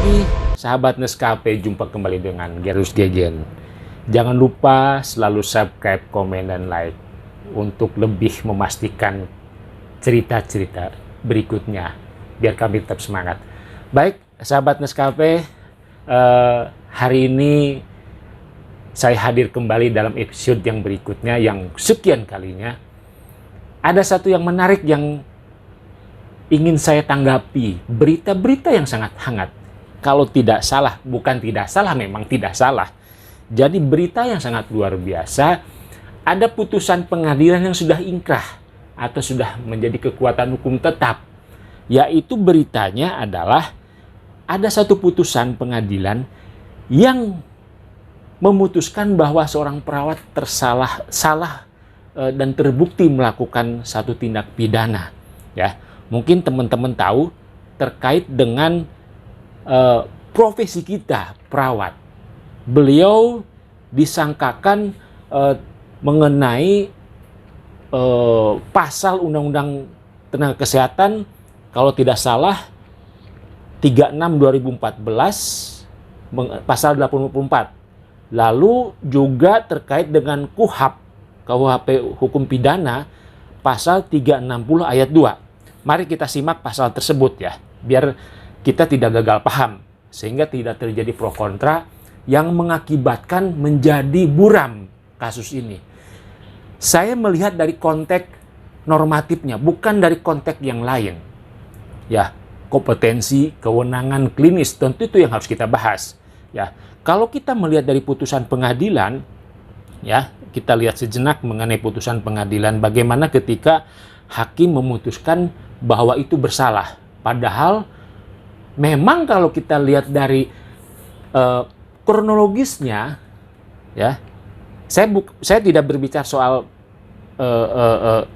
pagi, sahabat Neskape, jumpa kembali dengan Gerus Gegen. Jangan lupa selalu subscribe, komen, dan like untuk lebih memastikan cerita-cerita berikutnya, biar kami tetap semangat. Baik, sahabat Neskape, hari ini saya hadir kembali dalam episode yang berikutnya, yang sekian kalinya. Ada satu yang menarik yang ingin saya tanggapi, berita-berita yang sangat hangat. Kalau tidak salah, bukan tidak salah, memang tidak salah. Jadi berita yang sangat luar biasa, ada putusan pengadilan yang sudah ingkrah atau sudah menjadi kekuatan hukum tetap. Yaitu beritanya adalah ada satu putusan pengadilan yang memutuskan bahwa seorang perawat salah dan terbukti melakukan satu tindak pidana. Ya, mungkin teman-teman tahu terkait dengan profesi kita, perawat. Beliau disangkakan mengenai pasal Undang-Undang Tenaga Kesehatan, kalau tidak salah 36/2014, pasal 84. Lalu juga terkait dengan KUHP Hukum Pidana, pasal 360 ayat 2. Mari kita simak pasal tersebut ya, biar kita tidak gagal paham, sehingga tidak terjadi pro kontra yang mengakibatkan menjadi buram kasus ini. Saya melihat dari konteks normatifnya, bukan dari konteks yang lain. Ya, kompetensi, kewenangan klinis, tentu itu yang harus kita bahas. Ya, kalau kita melihat dari putusan pengadilan, ya, kita lihat sejenak mengenai putusan pengadilan, bagaimana ketika hakim memutuskan bahwa itu bersalah. Padahal memang kalau kita lihat dari kronologisnya, ya, saya tidak berbicara soal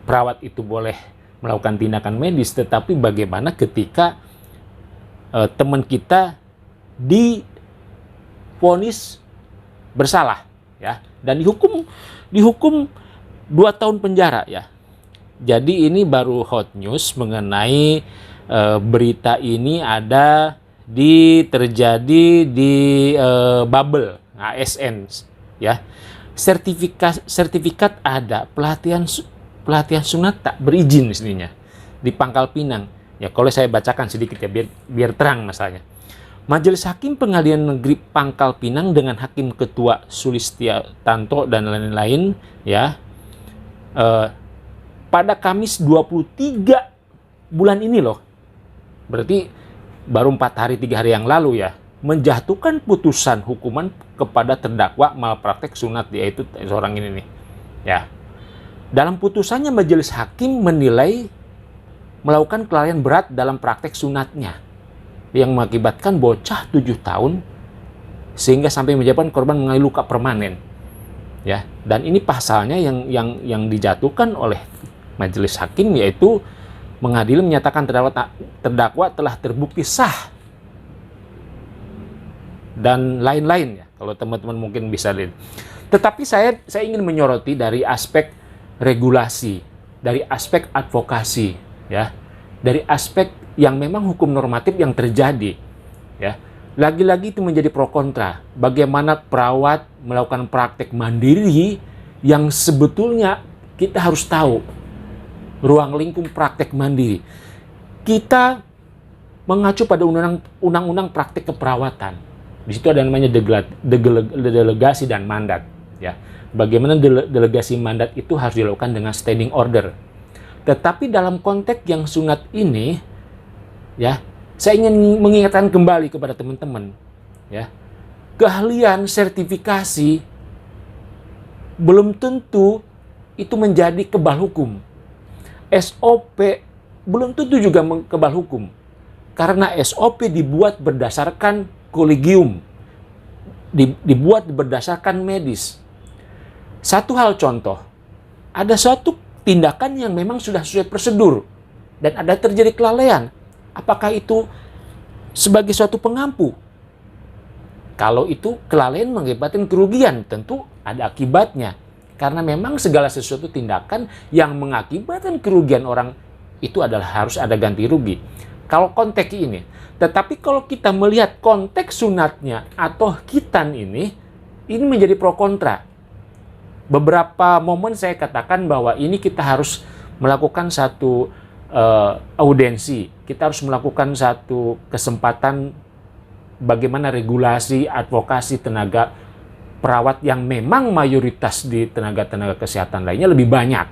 perawat itu boleh melakukan tindakan medis, tetapi bagaimana ketika teman kita divonis bersalah, ya, dan dihukum 2 tahun penjara, ya. Jadi ini baru hot news mengenai berita ini terjadi di Bubble ASN, ya. Sertifikat ada, pelatihan sunat tak berizin istrinya di Pangkal Pinang. Ya, kalau saya bacakan sedikit ya, biar terang masalahnya. Majelis Hakim Pengadilan Negeri Pangkal Pinang dengan Hakim Ketua Sulistianto dan lain-lain, ya, pada Kamis 23 bulan ini loh, berarti baru 4 hari 3 hari yang lalu ya, menjatuhkan putusan hukuman kepada terdakwa malpraktek sunat, yaitu seorang ini nih, ya. Dalam putusannya majelis hakim menilai melakukan kelalaian berat dalam praktek sunatnya yang mengakibatkan bocah 7 tahun sehingga sampai menyebabkan korban mengalami luka permanen, ya. Dan ini pasalnya yang dijatuhkan oleh majelis hakim, yaitu mengadili menyatakan terdakwa telah terbukti sah dan lain-lain, ya, kalau teman-teman mungkin bisa lihat. Tetapi saya ingin menyoroti dari aspek regulasi, dari aspek advokasi, ya, dari aspek yang memang hukum normatif yang terjadi, ya. Lagi-lagi itu menjadi pro kontra. Bagaimana perawat melakukan praktek mandiri yang sebetulnya kita harus tahu ruang lingkup praktek mandiri. Kita mengacu pada undang-undang praktek keperawatan. Di situ ada namanya delegasi dan mandat, ya. Bagaimana delegasi mandat itu harus dilakukan dengan standing order. Tetapi dalam konteks yang sunat ini, ya, saya ingin mengingatkan kembali kepada teman-teman, ya, keahlian sertifikasi belum tentu itu menjadi kebal hukum. SOP belum tentu juga kebal hukum, karena SOP dibuat berdasarkan kolegium, dibuat berdasarkan medis. Satu hal contoh, ada suatu tindakan yang memang sudah sesuai prosedur dan ada terjadi kelalaian. Apakah itu sebagai suatu pengampu? Kalau itu kelalaian mengakibatkan kerugian, tentu ada akibatnya. Karena memang segala sesuatu tindakan yang mengakibatkan kerugian orang itu adalah harus ada ganti rugi. Kalau konteks ini. Tetapi kalau kita melihat konteks sunatnya atau khitan ini menjadi pro kontra. Beberapa momen saya katakan bahwa ini kita harus melakukan satu audensi. Kita harus melakukan satu kesempatan bagaimana regulasi, advokasi tenaga perawat yang memang mayoritas di tenaga-tenaga kesehatan lainnya lebih banyak.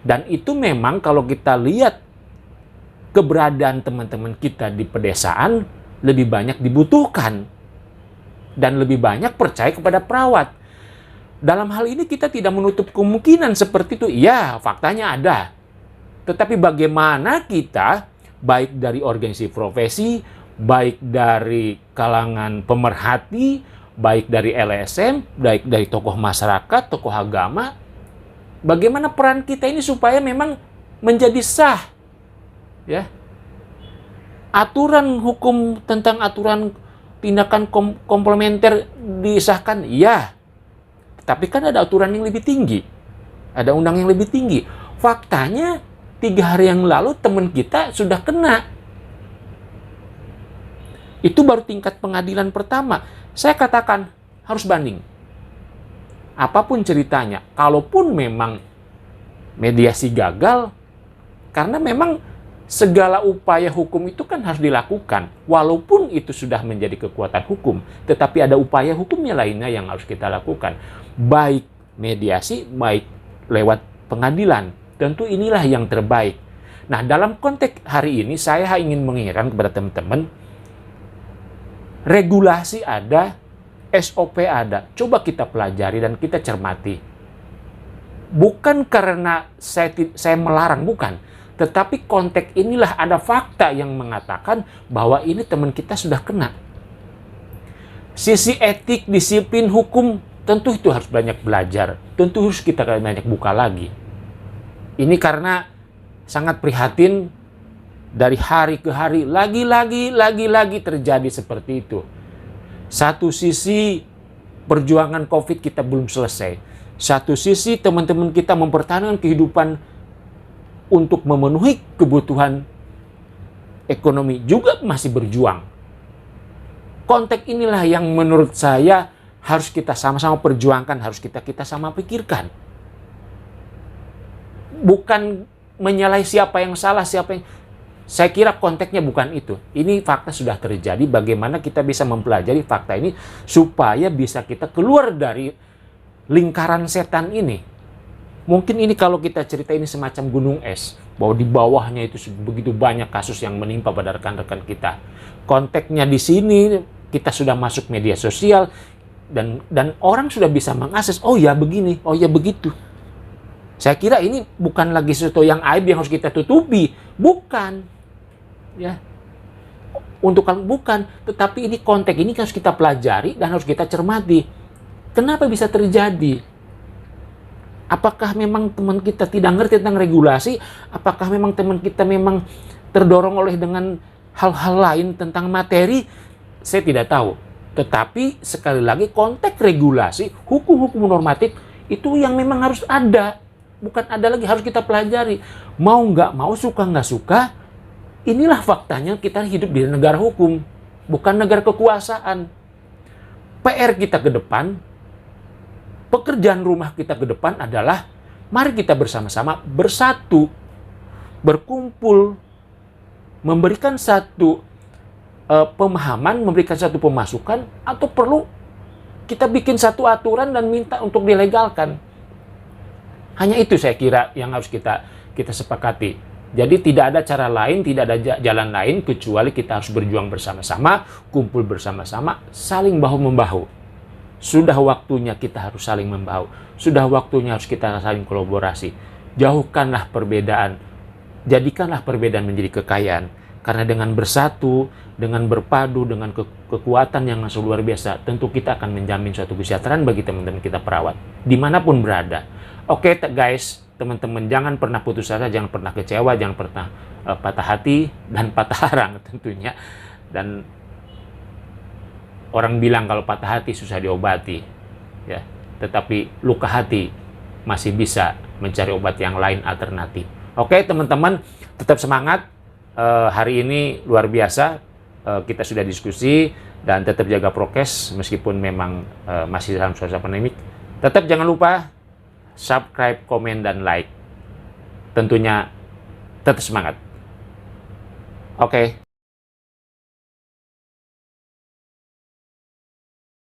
Dan itu memang kalau kita lihat keberadaan teman-teman kita di pedesaan lebih banyak dibutuhkan dan lebih banyak percaya kepada perawat. Dalam hal ini kita tidak menutup kemungkinan seperti itu. Ya, faktanya ada. Tetapi bagaimana kita, baik dari organisasi profesi, baik dari kalangan pemerhati, baik dari LSM, baik dari tokoh masyarakat, tokoh agama, bagaimana peran kita ini supaya memang menjadi sah. Ya, aturan hukum tentang aturan tindakan komplementer disahkan, ya. Tapi kan ada aturan yang lebih tinggi, ada undang yang lebih tinggi. Faktanya 3 hari yang lalu teman kita sudah kena. Itu baru tingkat pengadilan pertama. Saya katakan harus banding. Apapun ceritanya, kalaupun memang mediasi gagal, karena memang segala upaya hukum itu kan harus dilakukan. Walaupun itu sudah menjadi kekuatan hukum, tetapi ada upaya hukumnya lainnya yang harus kita lakukan. Baik mediasi, baik lewat pengadilan. Tentu inilah yang terbaik. Nah, dalam konteks hari ini saya ingin mengingatkan kepada teman-teman, regulasi ada, SOP ada. Coba kita pelajari dan kita cermati. Bukan karena saya melarang, bukan. Tetapi konteks inilah ada fakta yang mengatakan bahwa ini teman kita sudah kena. Sisi etik, disiplin, hukum, tentu itu harus banyak belajar. Tentu harus kita banyak buka lagi. Ini karena sangat prihatin dari hari ke hari. Lagi-lagi terjadi seperti itu. Satu sisi perjuangan COVID kita belum selesai. Satu sisi teman-teman kita mempertahankan kehidupan untuk memenuhi kebutuhan ekonomi juga masih berjuang. Konteks inilah yang menurut saya harus kita sama-sama perjuangkan, harus kita sama pikirkan. Bukan menyalahi siapa yang salah, siapa yang... Saya kira konteksnya bukan itu. Ini fakta sudah terjadi, bagaimana kita bisa mempelajari fakta ini supaya bisa kita keluar dari lingkaran setan ini. Mungkin ini kalau kita cerita ini semacam gunung es, bahwa di bawahnya itu begitu banyak kasus yang menimpa pada rekan-rekan kita. Konteksnya di sini kita sudah masuk media sosial dan orang sudah bisa mengakses, oh ya begini, oh ya begitu. Saya kira ini bukan lagi sesuatu yang aib yang harus kita tutupi, bukan. Ya. Bukan, tetapi ini konteks ini harus kita pelajari dan harus kita cermati. Kenapa bisa terjadi? Apakah memang teman kita tidak ngerti tentang regulasi? Apakah memang teman kita memang terdorong oleh dengan hal-hal lain tentang materi? Saya tidak tahu. Tetapi sekali lagi konteks regulasi, hukum-hukum normatif itu yang memang harus ada. Bukan ada lagi, harus kita pelajari. Mau nggak mau, suka nggak suka, inilah faktanya kita hidup di negara hukum. Bukan negara kekuasaan. PR kita ke depan, pekerjaan rumah kita ke depan adalah mari kita bersama-sama bersatu, berkumpul, memberikan satu pemahaman, memberikan satu pemasukan, atau perlu kita bikin satu aturan dan minta untuk dilegalkan. Hanya itu saya kira yang harus kita sepakati. Jadi tidak ada cara lain, tidak ada jalan lain kecuali kita harus berjuang bersama-sama, kumpul bersama-sama, saling bahu-membahu. Sudah waktunya kita harus saling membahu. Sudah waktunya harus kita saling kolaborasi. Jauhkanlah perbedaan. Jadikanlah perbedaan menjadi kekayaan. Karena dengan bersatu, dengan berpadu, dengan kekuatan yang luar biasa, tentu kita akan menjamin suatu kesejahteraan bagi teman-teman kita perawat. Dimanapun berada. Oke guys, teman-teman jangan pernah putus asa, jangan pernah kecewa, jangan pernah patah hati dan patah arang tentunya. Dan orang bilang kalau patah hati susah diobati, ya. Tetapi luka hati masih bisa mencari obat yang lain alternatif. Oke teman-teman, tetap semangat. hari ini luar biasa, kita sudah diskusi dan tetap jaga prokes meskipun memang masih dalam suasana pandemik. Tetap jangan lupa subscribe, komen, dan like. Tentunya tetap semangat. Oke.